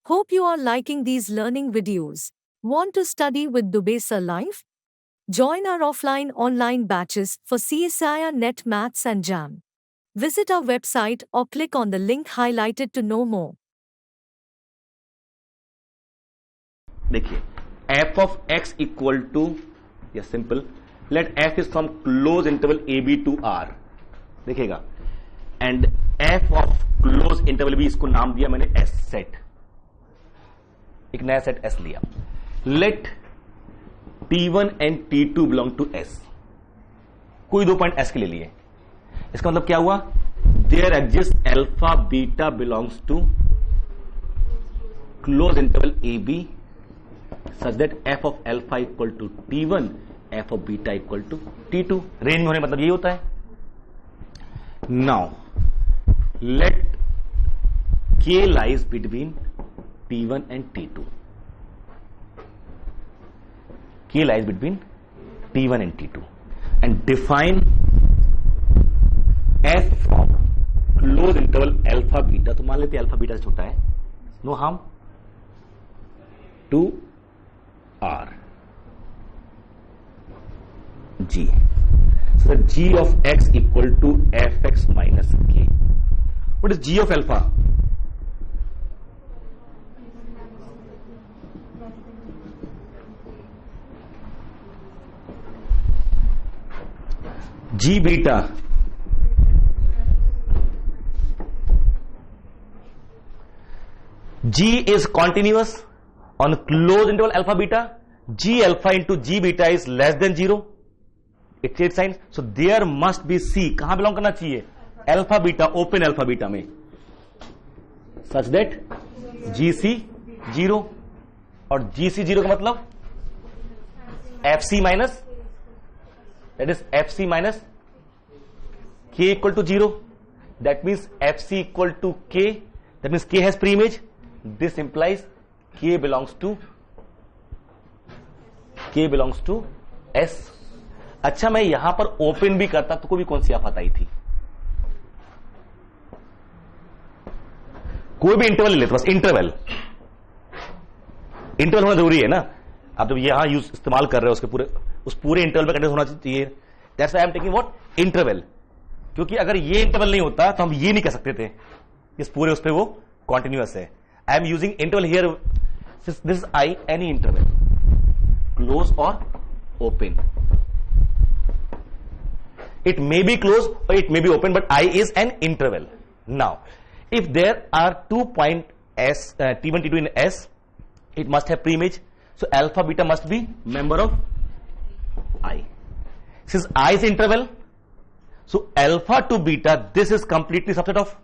Hope you are liking these learning videos. Want to study with Dubey Sir Live? Join our offline online batches for CSIR Net Maths and JAM. Visit our website or click on the link highlighted to know more. देखिए f of x equal to या simple let f is from close interval a b to r देखिएगा and f of close interval b इसको नाम दिया मैंने s set, एक नया set s लिया. let t1 and t2 belong to s, कोई दो पॉइंट s के ले लिए. इसका मतलब क्या हुआ, there exists alpha beta belongs to close interval a b such that f of alpha equal to t1, f of beta equal to t2. Range में होने मतलब यही होता है. Now let k lies between t1 and t2. k lies between t1 and t2 and define f from close interval alpha beta. तो मान लेते हैं अल्फा बीटा से छोटा है, no harm, to R G. So G of x equal to fx minus k. What is G of alpha? G beta. G is continuous on closed interval alpha beta. G alpha into G beta is less than 0. It creates sign. So there must be C. कहां belong करना चाहिए, alpha beta, open alpha beta में, such that GC 0. और GC 0 का मतलब FC minus, that is FC minus K equal to 0. That means FC equal to K. That means K has preimage. This implies K belongs to S. अच्छा, मैं यहां पर open भी करता तो कोई भी कौन सी आफत आई थी, कोई भी इंटरवल ले लेते, बस इंटरवल होना जरूरी है ना. आप जब यहां यूज इस्तेमाल कर रहे हो उस पूरे इंटरवल पे कंटिन्यूस होना चाहिए. That's why I am taking what, interval. क्योंकि अगर ये इंटरवल नहीं होता तो हम ये नहीं कह सकते थे इस पूरे उस पे वो कॉन्टिन्यूअस है. आई am using interval here. This is I, any interval, close or open. It may be closed or it may be open, but I is an interval. Now, if there are 2 point S, T1, T2 in S, it must have preimage. So alpha beta must be member of I. Since I is interval, so alpha to beta, this is completely subset of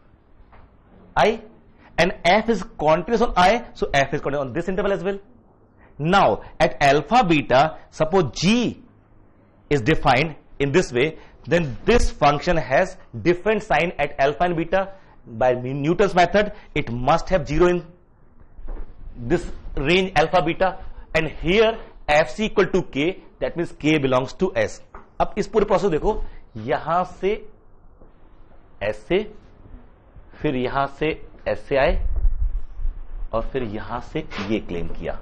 I, and F is continuous on I, so F is continuous on this interval as well. Now at alpha beta, suppose G is defined in this way, then this function has different sign at alpha and beta. By Newton's method, it must have 0 in this range alpha beta, and here fc equal to k, that means k belongs to S. अब इस पूरे process देखो, यहां से S से, फिर यहां से S से आए, और फिर यहां से ये क्लेम किया.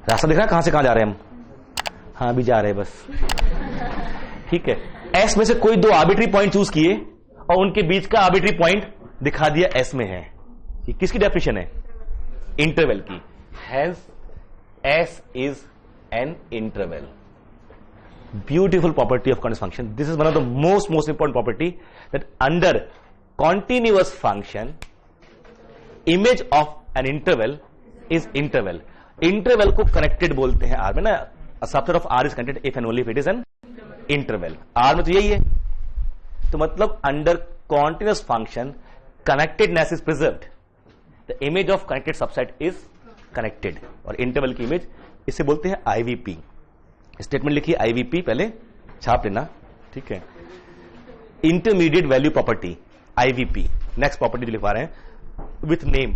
रास्ता दिख रहा है कहां से कहां जा रहे हैं हम? हाँ, अभी जा रहे हैं बस. ठीक है, एस में से कोई दो आर्बिट्री पॉइंट चूज किए और उनके बीच का आर्बिट्री पॉइंट दिखा दिया एस में है. ये किसकी डेफिनेशन है? इंटरवल की. Hence S is an interval. Beautiful property of continuous function. This is one of the most important property, that under continuous function, image of an interval is interval. Interval को connected बोलते हैं R में ना. Subset of R is connected if and only if it is an interval. R में तो यही है. तो मतलब under continuous function connectedness is preserved. The image of connected subset is connected. और इंटरवल की इमेज इसे बोलते हैं आईवीपी. स्टेटमेंट लिखिए आईवीपी, पहले छाप लेना. ठीक है, intermediate value property IVP. Next property जो लिखवा रहे हैं with name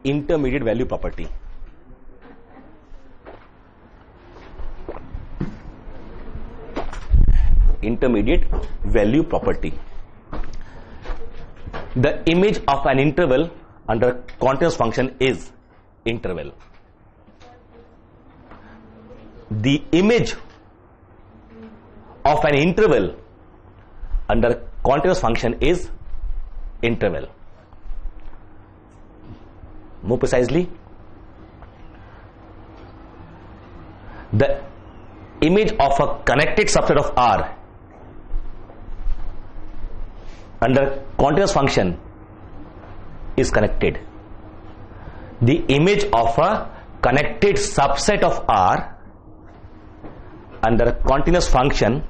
intermediate value property. Intermediate value property. The image of an interval under continuous function is interval. The image of an interval under continuous function is interval. More precisely, the image of a connected subset of R under continuous function is connected. The image of a connected subset of R under continuous function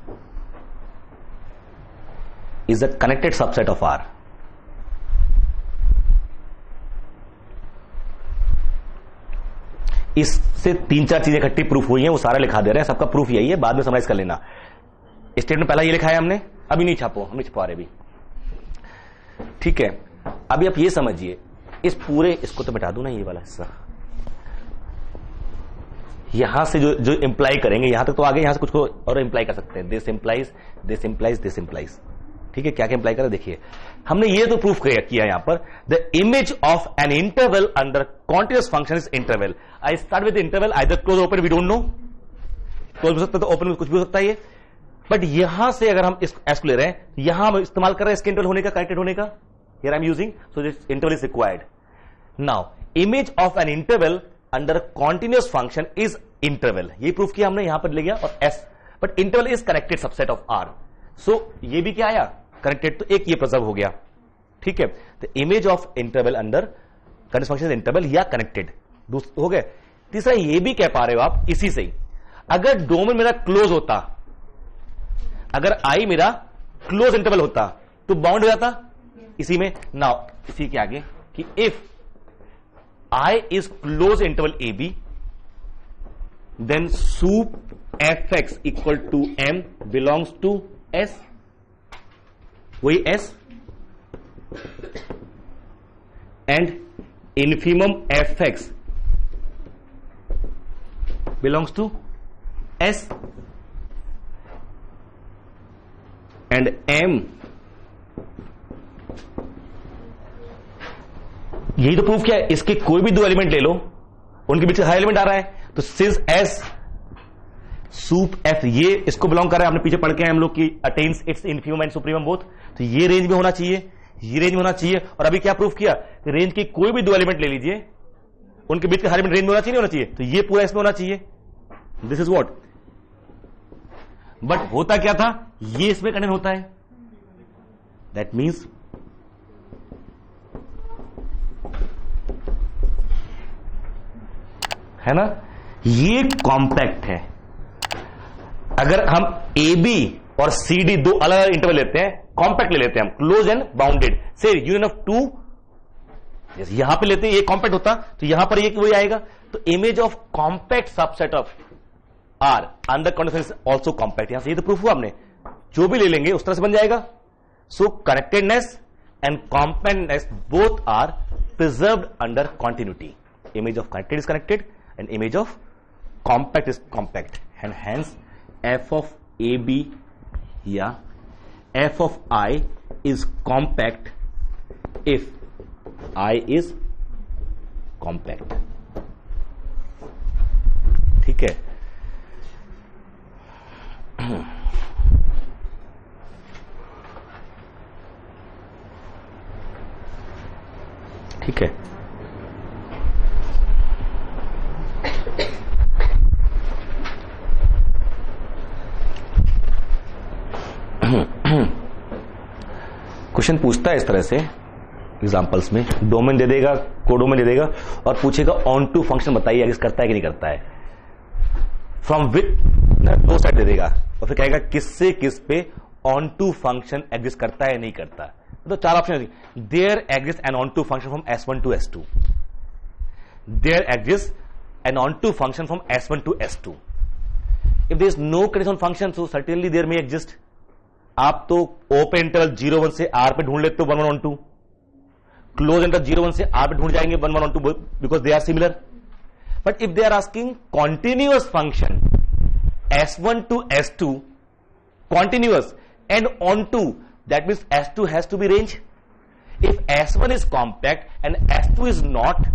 is a connected subset of R. इससे 3-4 चीजें इकट्ठी proof हुई हैं, वो सारा लिखा दे रहे हैं, सबका प्रूफ यही है, बाद में समराइज कर लेना. स्टेटमेंट पहला ये लिखा है हमने, अभी नहीं छापो, हम नहीं छपा रहे भी. ठीक है, अभी आप ये समझिए, इस पूरे, इसको तो मिटा दूं ना, ये वाला हिस्सा, यहां से जो इंप्लाई करेंगे यहां तक तो आगे, यहां से कुछ को और इंप्लाई कर सकते हैं. This implies, this implies, this implies. ठीक है, क्या क्या इंप्लाई करें देखिए. हमने ये तो प्रूफ किया यहां पर, the image of an interval under continuous function is interval. I start with interval, either close open, we don't know, close हो सकता है तो ओपन में कुछ भी हो सकता है ये. बट यहां से अगर हम इस एस को ले रहे हैं, यहां हम इस्तेमाल कर रहे हैं इसके इंटरवल होने का, कनेक्टेड होने का. Here I am using, so this interval is required. Now image of an interval under continuous function is interval, ये प्रूफ किया हमने, यहां पर ले गया और S. But interval is connected subset of R, so ये भी क्या आया, कनेक्टेड. तो एक ये प्रिजर्व हो गया. ठीक है, the image of interval under connected function interval या कनेक्टेड हो गए. तीसरा ये भी कह पा रहे हो आप इसी से ही, अगर डोमेन मेरा क्लोज होता, अगर आई मेरा क्लोज इंटरवल होता तो बाउंड हो जाता इसी में. नाउ इसी के आगे कि if I is closed interval A B, then sup F X equal to M belongs to S. वही S and infimum F X belongs to S and M. यही तो प्रूफ किया है. इसके कोई भी दो एलिमेंट ले लो, उनके बीच हर एलिमेंट आ रहा है, तो सिंस एस सूप एफ, ये इसको बिलोंग कर रहा है, आपने पीछे पढ़ के हम लोग की attains it's infimum and supremum both, तो ये रेंज में होना चाहिए, ये रेंज में होना चाहिए. और अभी क्या प्रूफ किया, रेंज की कोई भी दो एलिमेंट ले लीजिए, उनके बीच का हर एलिमेंट रेंज में होना चाहिए, नहीं होना चाहिए, तो ये पूरा इसमें होना चाहिए. This is what. बट होता क्या था, ये इसमें कंटेन होता है, दैट मीन्स है ना, ये कॉम्पैक्ट है. अगर हम ए बी और सी डी दो अलग अलग इंटरवल लेते हैं, कॉम्पैक्ट ले लेते हैं हम, क्लोज एंड बाउंडेड, से यूनियन ऑफ टू, जैसे यहां पे लेते हैं ये कॉम्पैक्ट होता, तो यहां पर ये वही आएगा. तो image of compact subset of R under continuous also compact, यहां से ये तो प्रूफ हुआ हमने, जो भी ले लेंगे उस तरह से बन जाएगा. So connectedness and compactness both are preserved under continuity. Image of connected is connected and image of compact is compact, and hence f of AB या f of I is compact if I is compact. ठीक है, ठीक है. Question पूछता है इस तरह से एग्जांपल्स में, डोमेन दे देगा, कोडोमेन दे देगा और पूछेगा ऑन टू फंक्शन बताइए एग्जिस्ट करता है कि नहीं करता है. फ्रॉम विच, दो साइड दे देगा और फिर कहेगा किससे किस पे ऑन टू फंक्शन एग्जिस्ट करता है नहीं करता. तो चार option, there exist an onto function from S1 to S2, there exist an onto function from S1 to S2. If there is no condition function, so certainly there may exist. आप तो open interval 0-1 से are पे ढूंढ लेते हो 1-1 on 2, close interval 0-1 से are पे ढूंढ जाएंगे 1-1 on 2 because they are similar. But if they are asking continuous function S1 to S2 continuous and on 2, that means S2 has to be range. If S1 is compact and S2 is not,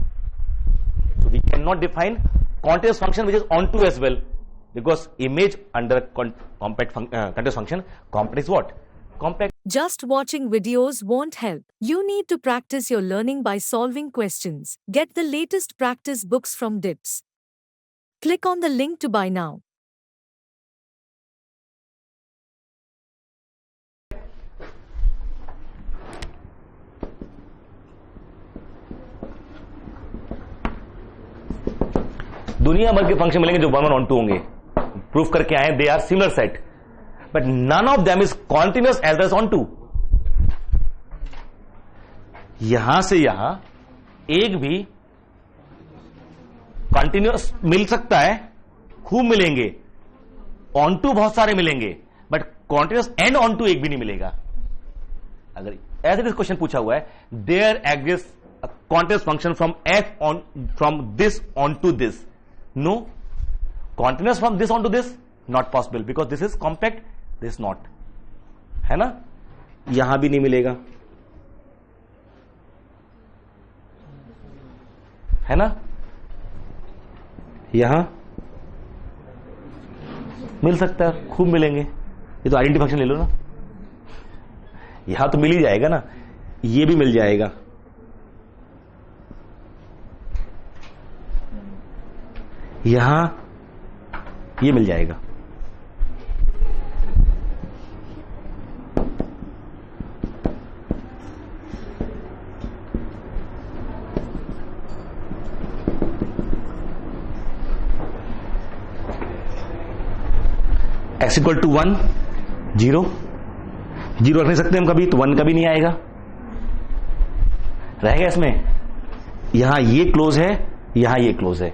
so we cannot define continuous function which is onto as well, because image under compact continuous function, compact is what? Compact. Just watching videos won't help. You need to practice your learning by solving questions. Get the latest practice books from DIPS. Click on the link to buy now. दुनिया भर के function मिलेंगे जो 1 1 on 2 होंगे, proof करके आए, they are similar set, but none of them is continuous as well as on 2. यहां से यहां एक भी कंटिन्यूअस मिल सकता है, खूब मिलेंगे, ऑन टू बहुत सारे मिलेंगे, but continuous and onto एक भी नहीं मिलेगा. अगर ऐसे दिस क्वेश्चन पूछा हुआ है, there exist a continuous function from F on from this onto this, no continuous from this onto this, not possible, because this is compact, this not, है ना. यहां भी नहीं मिलेगा, है ना. यहां मिल सकता है, खूब मिलेंगे, ये तो आइडेंटिटी फंक्शन ले लो ना, यहां तो मिल ही जाएगा ना, ये भी मिल जाएगा, यहां ये मिल जाएगा. x इक्वल टू 1 0 0 रख नहीं सकते हम कभी, तो 1 कभी नहीं आएगा, रहेगा इसमें. यहां ये क्लोज है, यहां ये क्लोज है,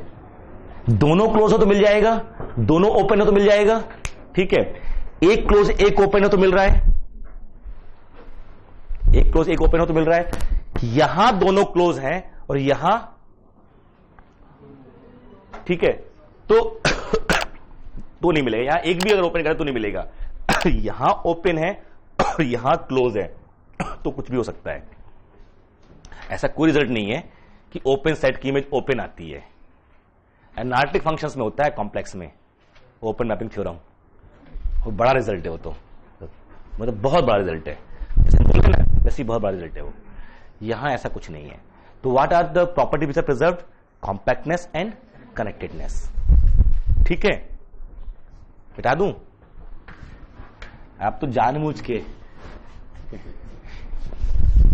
दोनों क्लोज हो तो मिल जाएगा, दोनों ओपन हो तो मिल जाएगा, ठीक है. एक क्लोज एक ओपन हो तो मिल रहा है, एक क्लोज एक ओपन हो तो मिल रहा है. यहां दोनों क्लोज हैं और यहां, ठीक है, तो नहीं मिलेगा. यहां एक भी अगर ओपन करे तो नहीं मिलेगा. यहां ओपन है और यहां क्लोज है, तो कुछ भी हो सकता है. ऐसा कोई रिजल्ट नहीं है कि ओपन सेट की इमेज ओपन आती है. एनालिटिक फंक्शंस में होता है, कॉम्प्लेक्स में ओपन मैपिंग थ्योरम, वो बड़ा रिजल्ट है, वो तो मतलब बहुत बड़ा रिजल्ट है, वैसे बहुत बड़ा रिजल्ट है वो. यहां ऐसा कुछ नहीं है. तो what are the property which are preserved? Compactness and connectedness. ठीक है, बता दूं आप तो जानबूझ के,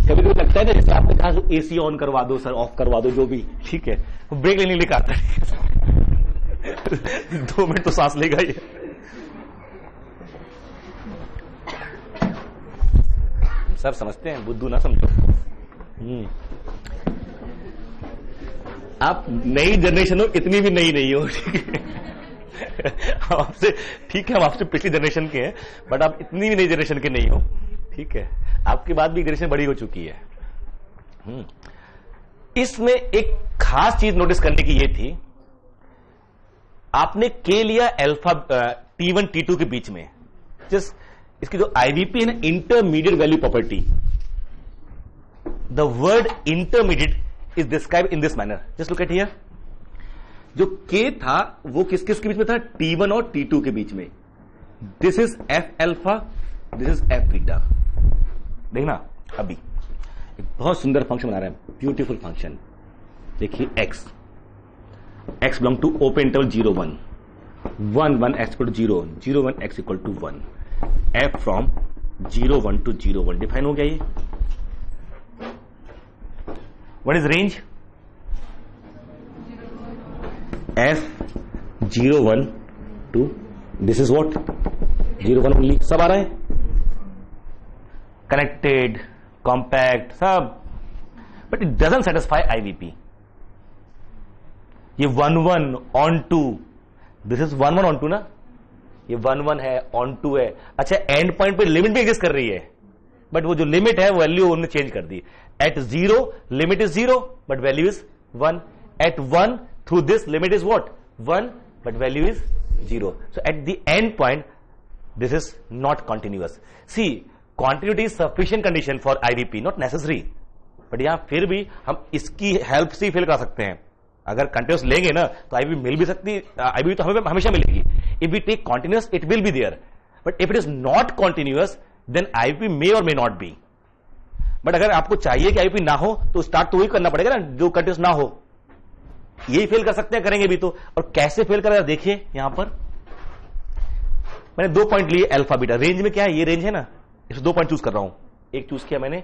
कभी कभी लगता है ना जैसे आपने कहा एसी ऑन करवा दो सर, ऑफ करवा दो, जो भी, ठीक है, वो ब्रेक लेने लिखा आता है. 2 मिनट तो सांस लेगा ये. सर समझते हैं, बुद्धू ना समझो. आप नई जनरेशन हो, इतनी भी नई नहीं हो, ठीक है. आपसे, ठीक है, हम आपसे पिछली जनरेशन के हैं, बट आप इतनी भी नई जनरेशन के नहीं हो, ठीक है. आपके बाद भी जनरेशन बड़ी हो चुकी है. इसमें एक खास चीज नोटिस करने की ये थी, आपने के लिया अल्फा T1 T2 के बीच में, जस्ट इसकी जो आईवीपी है ना, intermediate value property, the word intermediate is describe in this manner. Just look at here. जो के था वो किस किस के बीच में था? T1 और T2 के बीच में. This is F alpha, this is F beta. देखना अभी एक बहुत सुंदर फंक्शन बना रहे हैं, ब्यूटीफुल फंक्शन. देखिए x belong to open interval 0 1 1 1 x equal to 0 0 1 x equal to 1. f from 0 1 to 0 1 define हो गया. ये what is range? f 0 1 to this is what 0 1 only. सब आ रहा है, कनेक्टेड, कॉम्पैक्ट, सब, but it doesn't satisfy IVP. ये 1 1 on 2, this is 1 1 on 2 ना, ये 1 1 है, ऑन 2 है. अच्छा, एंड पॉइंट पे लिमिट भी एग्जिस्ट कर रही है, बट वो जो लिमिट है वैल्यू उन्होंने चेंज कर दी. At 0 limit is 0 but value is 1. At 1 through this limit is what 1 but value is 0. So at the end point this is not continuous. See, continuity is sufficient condition for IVP, not necessary. But यहां फिर भी हम इसकी help से ही fail कर सकते हैं। अगर कंटिन्यूस लेंगे ना तो आईबी मिल भी सकती है, आईबी तो हमें हमेशा मिलेगी। If we take continuous it will be there, but if it is not continuous then IB may और मे नॉट बी। बट अगर आपको चाहिए कि आईबी ना हो तो स्टार्ट तो वही करना पड़ेगा ना जो कंटिन्यूस ना हो, यही फेल कर सकते हैं, करेंगे भी तो। और कैसे फेल करेगा देखिए, यहां पर मैंने 2 पॉइंट लिए अल्फा बीटा। रेंज में क्या है, ये रेंज है ना, इस 2 पॉइंट चूज कर रहा हूं। एक चूज किया मैंने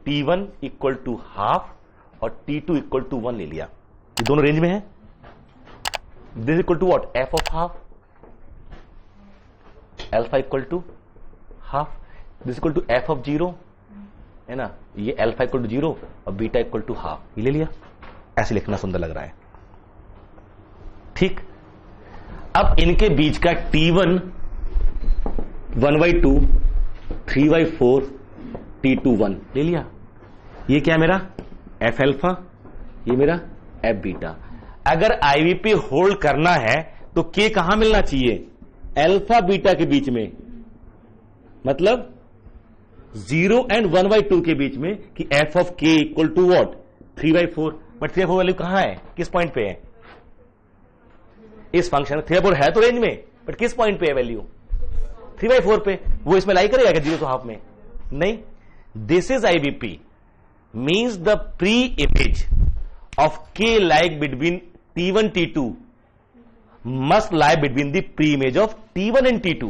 T1 इक्वल टू हाफ और T2 इक्वल टू 1 ले लिया, ये दोनों रेंज में है। This equal to what, F of half, alpha equal to half, this equal to F of 0 है ना, ये अल्फा इक्वल टू 0 और बीटा इक्वल टू हाफ, ये ले लिया। ऐसे लिखना सुंदर लग रहा है, ठीक। अब इनके बीच का T1 1/2, 3/4, T2 1 ले लिया। ये क्या है मेरा एफ अल्फा, ये मेरा एफ बीटा। अगर आईवीपी होल्ड करना है तो के कहां मिलना चाहिए, अल्फा बीटा के बीच में, मतलब 0 एंड 1/2 के बीच में, कि F of K equal to what 3/4। But 3/4 value कहां है, किस पॉइंट पे है, इस फंक्शन में 3/4 है तो रेंज में, बट किस पॉइंट पे है वैल्यू 3/4 पे। वो इसमें लाई करेगा क्या 0 to हाफ में, नहीं। This is IBP means the pre image of K like between T1 T2 must lie between the pre-image of T1 and T2.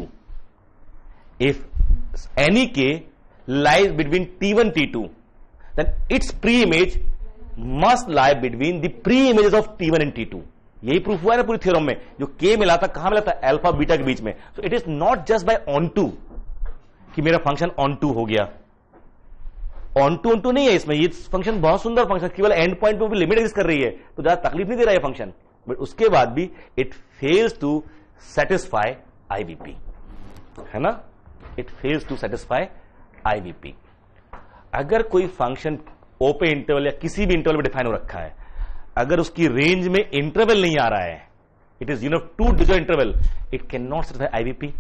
If any k lies between T1 T2, then its pre-image must lie between the pre-images of T1 and T2. यही proof हुआ है ना पूरी theorem में, जो के मिला था कहां मिला था, अल्फा बीटा के बीच में। So it is not just by onto कि मेरा फंक्शन ऑन टू हो गया, ऑन टू नहीं है इसमें। ये फंक्शन बहुत सुंदर फंक्शन, केवल एंड पॉइंट पे भी लिमिट एग्जिस्ट कर रही है तो ज्यादा तकलीफ नहीं दे रहा है फंक्शन, बट उसके बाद भी it fails to satisfy IBP, है ना, it fails to satisfy IBP. अगर कोई फंक्शन ओपन इंटरवल या किसी भी इंटरवल में डिफाइन हो रखा है, अगर उसकी रेंज में इंटरवल नहीं आ रहा है, it is two digit interval, it can not satisfy IBP.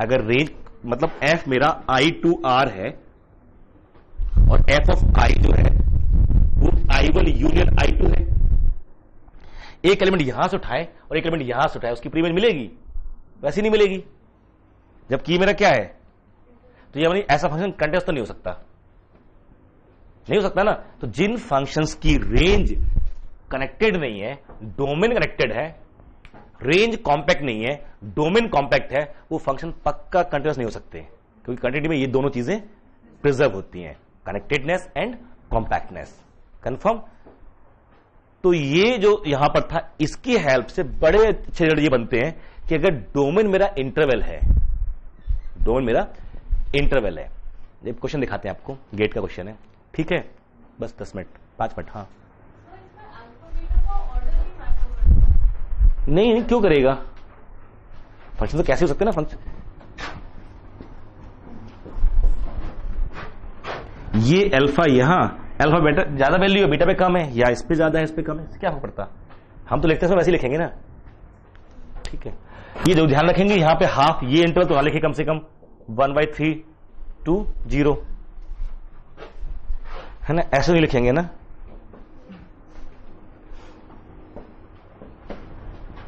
अगर रेंज मतलब एफ मेरा I to R है और एफ ऑफ I जो है वो I1 यूनियन I2 है, एक एलिमेंट यहां से उठाए और एक एलिमेंट यहां से उठाए, उसकी प्रीइमेज मिलेगी, वैसी नहीं मिलेगी। जबकि मेरा क्या है, तो ये ऐसा फंक्शन कंटिन्यूअस तो नहीं हो सकता, नहीं हो सकता ना। तो जिन फंक्शंस की रेंज कनेक्टेड नहीं है, डोमेन कनेक्टेड है, रेंज कॉम्पैक्ट नहीं है, डोमेन कॉम्पैक्ट है, वो फंक्शन पक्का कंटिन्यूअस नहीं हो सकते, क्योंकि कंटिन्यूटी में ये दोनों चीजें प्रिजर्व होती हैं, कनेक्टेडनेस एंड कॉम्पैक्टनेस। कंफर्म। तो ये जो यहां पर था, इसकी हेल्प से बड़े अच्छे रिजल्ट ये बनते हैं कि अगर डोमेन मेरा इंटरवल है, डोमेन मेरा इंटरवल है। ये क्वेश्चन दिखाते हैं आपको, गेट का क्वेश्चन है, ठीक है, बस 10 मिनट 5 मिनट। हाँ नहीं क्यों करेगा, फंक्शन तो कैसे हो सकते हैं ना फंक्शन। ये अल्फा यहां, अल्फा बेटा ज्यादा वैल्यू है, बीटा पे कम है, या इस पे ज्यादा है इस पे कम है, क्या हो पड़ता, हम तो लिखते हैं वैसे लिखेंगे ना, ठीक है। ये जो ध्यान रखेंगे यहां पे हाफ, ये इंटरवल तो लिखे कम से कम 1/3 to 0, है ना, ऐसे नहीं लिखेंगे ना,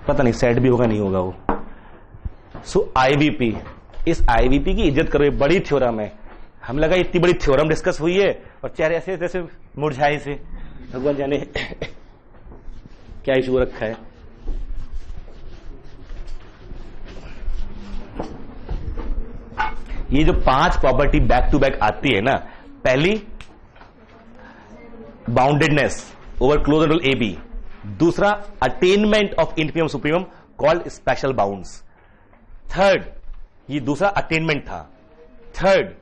पता नहीं सेट भी होगा नहीं होगा वो। सो आईबीपी, इस आईबीपी की इज्जत करो, बड़ी थ्योरम है। हम लगा इतनी बड़ी थ्योरम डिस्कस हुई है और चेहरे ऐसे जैसे मुरझाए से, भगवान जाने क्या इशू रखा है। ये जो 5 प्रॉपर्टी बैक टू बैक आती है ना, पहली boundedness over closed interval A B, दूसरा attainment of infimum supremum called special bounds, third ये दूसरा अटेनमेंट था, third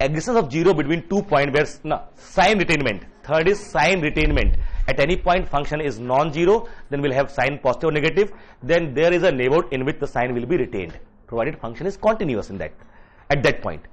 existence of zero between 2 point where ना sign retainment, third is sign retainment. At any point function is non-zero, then we'll have sign positive or negative, then there is a neighborhood in which the sign will be retained, provided function is continuous in that, at that point.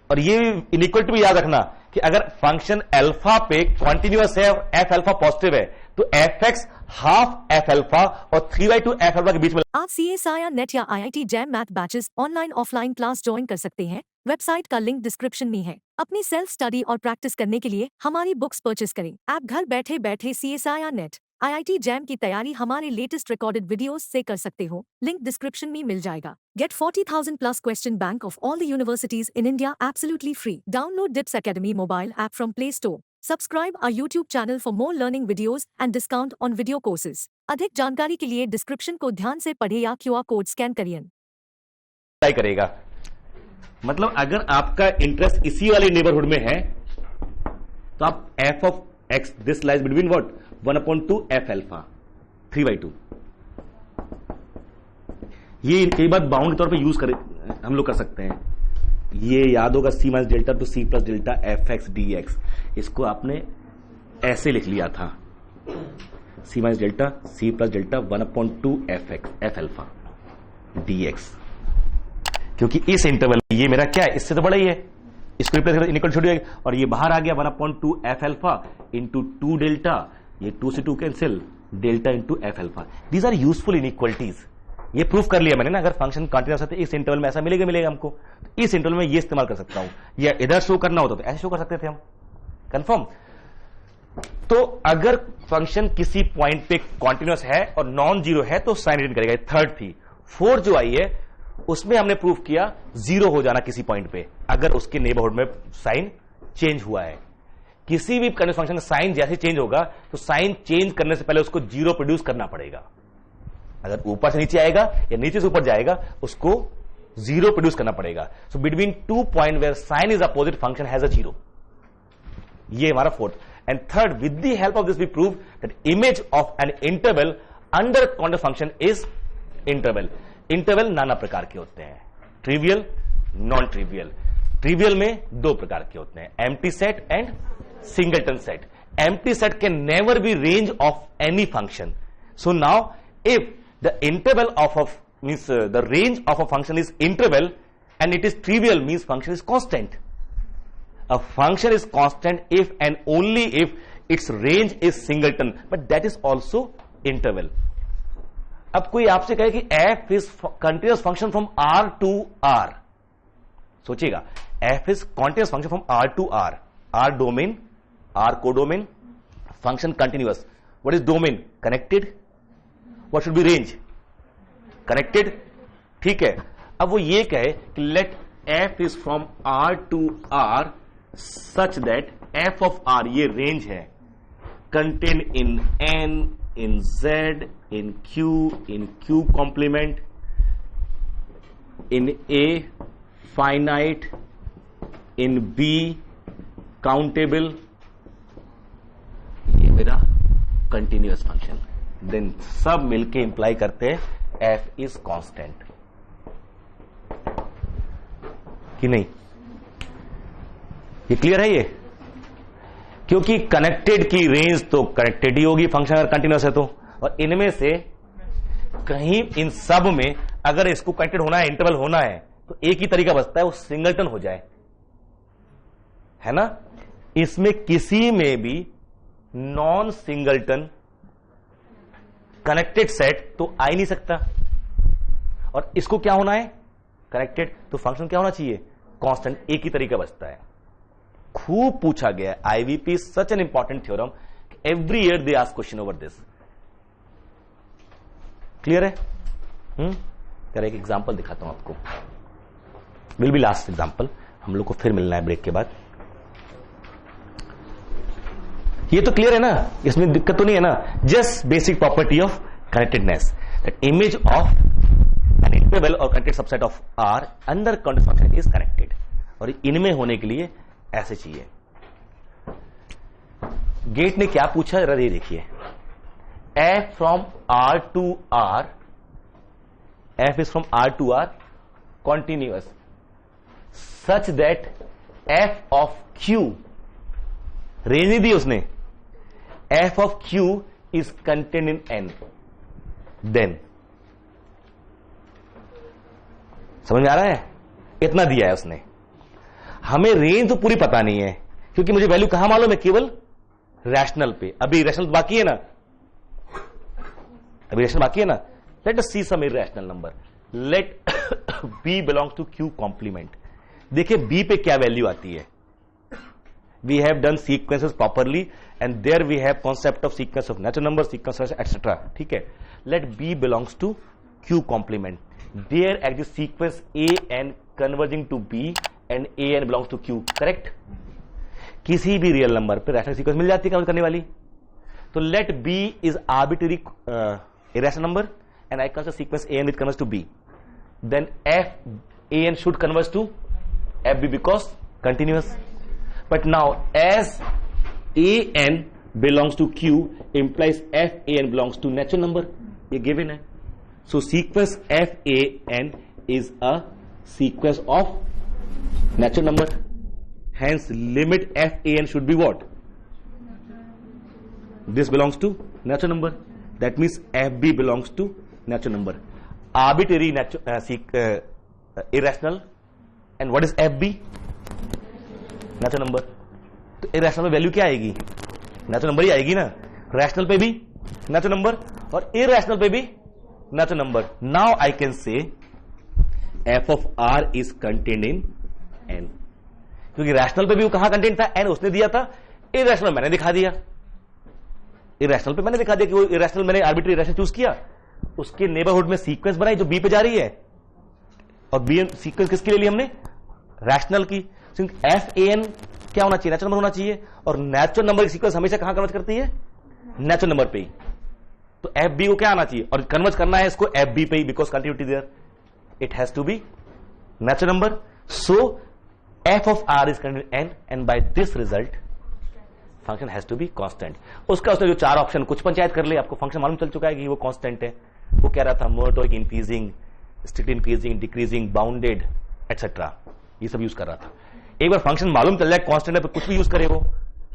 और ये inequality भी याद रखना कि अगर function alpha पे continuous है, F alpha positive है, तो fx हाफ f अल्फा और 3/2 f अल्फा के बीच में। आप CSIR नेट या IIT jam math batches online offline class join कर सकते हैं। वेबसाइट का लिंक डिस्क्रिप्शन में है। अपनी सेल्फ स्टडी और प्रैक्टिस करने के लिए हमारी बुक्स परचेस करें। आप घर बैठे बैठे CSIR नेट IIT जैम की तैयारी हमारे लेटेस्ट रिकॉर्डेड वीडियोस से कर सकते हो। लिंक डिस्क्रिप्शन में मिल जाएगा। Get 40,000 plus question bank of all the universities in India absolutely free. Download DIPS Academy mobile app from Play Store. Subscribe our YouTube channel for more learning videos and discount on video courses. अधिक जानकारी के लिए description को ध्यान से पढ़े या QR code scan करिए। ट्राई करेगा, मतलब अगर आपका इंटरेस्ट इसी वाले नेबरहुड में है तो आप f of x this lies between what 1/2 f alpha 3/2। ये कई बार बाउंड के तौर पे यूज करें हम लोग कर सकते हैं। ये याद होगा c minus delta two c plus delta F x D x, इसको आपने ऐसे लिख लिया था c minus delta c plus delta 1/2 F x F alpha D x, क्योंकि इस इंटरवल में ये मेरा क्या है, इससे तो बड़ा ही है, इसको रिप्लेस कर इनइक्वल छोड़ दिया और ये बाहर आ गया 1/2 एफ अल्फा इंटू 2 डेल्टा, ये 2 से 2 cancel, delta into F alpha. These are useful inequalities. ये प्रूफ कर लिया मैंने ना, अगर फंक्शन कंटीन्यूअस है तो इस इंटरवल में ऐसा मिलेगा हमको, तो इस इंटरवल में ये इस्तेमाल कर सकता हूं, या इधर शो करना होता तो ऐसे शो कर सकते थे हम। कंफर्म। तो अगर फंक्शन किसी पॉइंट पे कॉन्टिन्यूअस है और नॉन जीरो है तो साइन रिटर्न करेगा। थर्ड थी। फोर्थ जो आई है उसमें हमने प्रूफ किया जीरो हो जाना किसी पॉइंट पे अगर उसके नेबरहुड में साइन चेंज हुआ है। किसी भी कंटीन्यूअस फंक्शन का साइन जैसे चेंज होगा तो साइन चेंज करने से पहले उसको जीरो प्रोड्यूस करना पड़ेगा। अगर ऊपर से नीचे आएगा या नीचे से ऊपर जाएगा उसको जीरो प्रोड्यूस करना पड़ेगा। So between 2 point where sign is opposite function has a zero. ये हमारा fourth. And third, with the help of this we prove that image of an interval under continuous function is interval. Interval नाना प्रकार के होते हैं, trivial, non trivial. Trivial में 2 प्रकार के होते हैं, empty set and singleton set. Empty set can never be range of any function. So now if the interval of a means the range of a function is interval and it is trivial means function is constant. A function is constant if and only if its range is singleton, but that is also interval. अब कोई आपसे कहे कि f is continuous function from R to R, सोचिएगा f is continuous function from R to R, R domain, R codomain, function continuous. What is domain? Connected. What should be range? Connected. ठीक है। अब वो ये कहे कि let f is from R to R such that f of R ये range है, contain in N, in Z, in Q complement, in A finite, in B countable। ये मेरा continuous function। देन सब मिलके इंप्लाई करते हैं f is constant कि नहीं। ये क्लियर है ये, क्योंकि कनेक्टेड की रेंज तो कनेक्टेड ही होगी फंक्शन अगर कंटिन्यूअस है तो, और इनमें से कहीं इन सब में अगर इसको कनेक्टेड होना है, इंटरवल होना है, तो एक ही तरीका बचता है वो सिंगलटन हो जाए, है ना। इसमें किसी में भी नॉन सिंगलटन कनेक्टेड सेट तो आ ही नहीं सकता, और इसको क्या होना है कनेक्टेड, तो फंक्शन क्या होना चाहिए कांस्टेंट। एक ही तरीका बचता है। खूब पूछा गया IVP, such an important theorem, every year they ask question over this. Clear है? तेरा एक एग्जांपल दिखाता हूं आपको, विल बी लास्ट एग्जांपल, हम लोग को फिर मिलना है ब्रेक के बाद। ये तो क्लियर है ना, इसमें दिक्कत तो नहीं है ना। Just basic property of connectedness, that image of an interval और connected subset of R under continuous function is connected, और इनमें होने के लिए ऐसे चाहिए। गेट ने क्या पूछा जरा ये देखिए, f from R to R, f is from R to R continuous such that f of q, range नहीं दी उसने, f of q is contained in n, then समझ में आ रहा है? इतना दिया है उसने, हमें रेंज तो पूरी पता नहीं है क्योंकि मुझे वैल्यू कहां मालूम है, केवल रैशनल पे। अभी रैशनल बाकी है ना, अभी रैशनल बाकी है ना. Let us see some irrational number. Let b belongs to q complement. देखिए b पे क्या वैल्यू आती है. We have done sequences properly and there we have concept of sequence of natural number, sequence etcetera. ठीक है. Let b belongs to q complement. There exist sequence a n converging to b and a n belongs to q. Correct. किसी भी real number पे rational sequence मिल जाती है convert करने वाली. तो let b is arbitrary irrational number and I consider sequence a n which converts to b, then f a n should converge to f b because continuous. But now as a n belongs to q implies f a n belongs to natural number. ये given है. So sequence f a n is a sequence of natural number. Hence limit f a n should be what? This belongs to natural number. That means fb belongs to natural number. Arbitrary irrational. And what is fb? Natural number. तो irrational में value क्या आएगी? Natural number ही आएगी ना. Rational पे भी natural number और irrational पे भी natural number. Now I can say f of r is contained in n. क्योंकि रैशनल पे भी वो कहां कंटेंट था? n उसने दिया था. इरेशनल मैंने दिखा दिया. इरेशनल पे मैंने दिखा दिया कि वो इरेशनल मैंने आर्बिट्री इरेशनल चूज किया. उसके नेबरहुड में सीक्वेंस बनाई जो बी पे जा रही है और बी सीक्वेंस किसके लिए ली हमने? रैशनल की. एफ ए एन क्या होना चाहिए? नेचुरल नंबर होना चाहिए. और नेचुरल नंबर की सीक्वेंस हमेशा कहां कन्वर्ट करती है? नेचुरल नंबर पे ही. तो एफ बी को क्या आना चाहिए? और कन्वर्ट करना है इसको एफ बी पे ही because continuity there. It has to be natural number. So F of R is continue N and by this result function has to be constant. उसका उसने जो चार ऑप्शन कुछ पंचायत कर ले. आपको फंक्शन मालूम चल चुका है कि वो कांस्टेंट है. वो कह रहा था monotonic increasing, strict increasing, decreasing, bounded etcetera. ये सब यूज कर रहा था. एक बार फंक्शन मालूम चल जाए कांस्टेंट है तो कुछ भी यूज करे वो.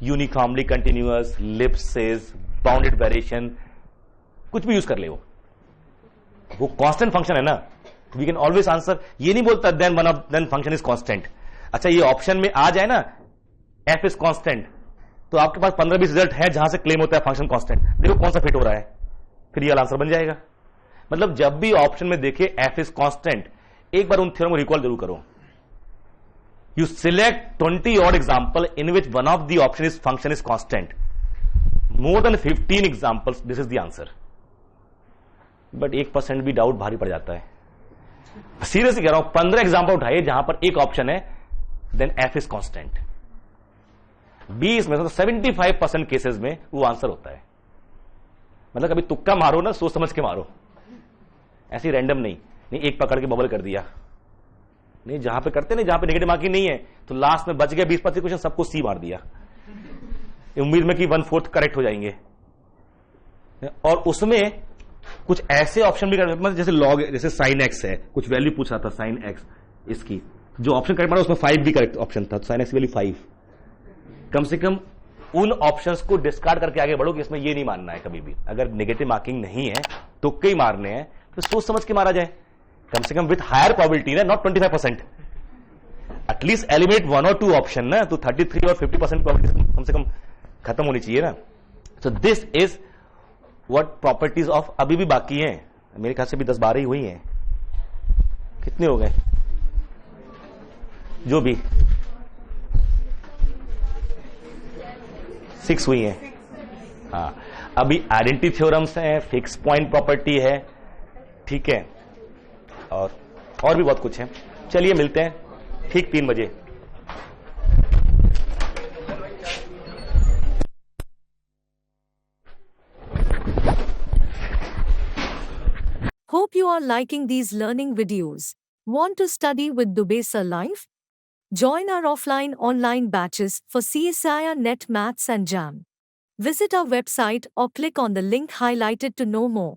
यूनिफॉर्मली कंटिन्यूअस, लिप्सेस, बाउंडेड वेरिएशन, कुछ भी यूज कर ले वो कांस्टेंट फंक्शन है ना. We can always answer. ये नहीं बोलता देन फंक्शन इज कांस्टेंट. अच्छा ये ऑप्शन में आ जाए ना एफ इज कांस्टेंट तो आपके पास 15-20 रिजल्ट है जहां से क्लेम होता है फंक्शन कांस्टेंट. देखो कौन सा फिट हो रहा है, फिर ये आंसर बन जाएगा. मतलब जब भी ऑप्शन में देखे एफ इज कांस्टेंट, एक बार उन थ्योरम को रिकॉल जरूर करो. You select 20 odd example in which one of the option is function is constant. More than 15 examples, this is the answer. But 1% भी डाउट भारी पड़ जाता है. सीरियसली कह रहा हूं, 15 एग्जांपल उठाइए जहां पर एक ऑप्शन है देन एफ इज कांस्टेंट. 20 में तो 75% केसेस में वो आंसर होता है. मतलब कभी तुक्का मारो ना, सोच समझ के मारो. ऐसी रैंडम नहीं एक पकड़ के बबल कर दिया. नहीं जहां पे करते नहीं, जहां पे नेगेटिव मार्किंग नहीं है तो लास्ट में बच गया 20-25 क्वेश्चन, सबको सी मार दिया उम्मीद में कि 1/4 करेक्ट हो जाएंगे. और उसमें कुछ ऐसे ऑप्शन भी कर, मतलब जैसे लॉग, जैसे साइन एक्स है, कुछ वैल्यू पूछ रहा था साइन एक्स, इसकी जो ऑप्शन करेक्ट मारा उसमें 5 भी करेक्ट ऑप्शन था. Sine x value 5. कम से कम उन ऑप्शंस को डिस्कार्ड करके आगे बढ़ो कि इसमें ये नहीं मानना है कभी भी. अगर नेगेटिव मार्किंग नहीं है तो कई मारने हैं तो सोच समझ के मारा जाए. कम से कम विथ हायर प्रोबेबिलिटी ना, not 25%. At least eliminate 1 or 2 option ना, तो 33 और 50% प्रोबेबिलिटी कम से कम खत्म होनी चाहिए ना. So this is what properties of. अभी भी बाकी हैं मेरे ख्याल से भी 10-12 ही हुई हैं. कितने हो गए जो भी? 6 हुई हैं. हाँ अभी आइडेंटिटी थ्योरम्स हैं, फिक्स पॉइंट प्रॉपर्टी है, ठीक है, और भी बहुत कुछ है. चलिए मिलते हैं ठीक 3 बजे. Hope you are liking these learning videos. Want to study with Dubesa Live? Join our offline online batches for CSIR Net Maths and JAM. Visit our website or click on the link highlighted to know more.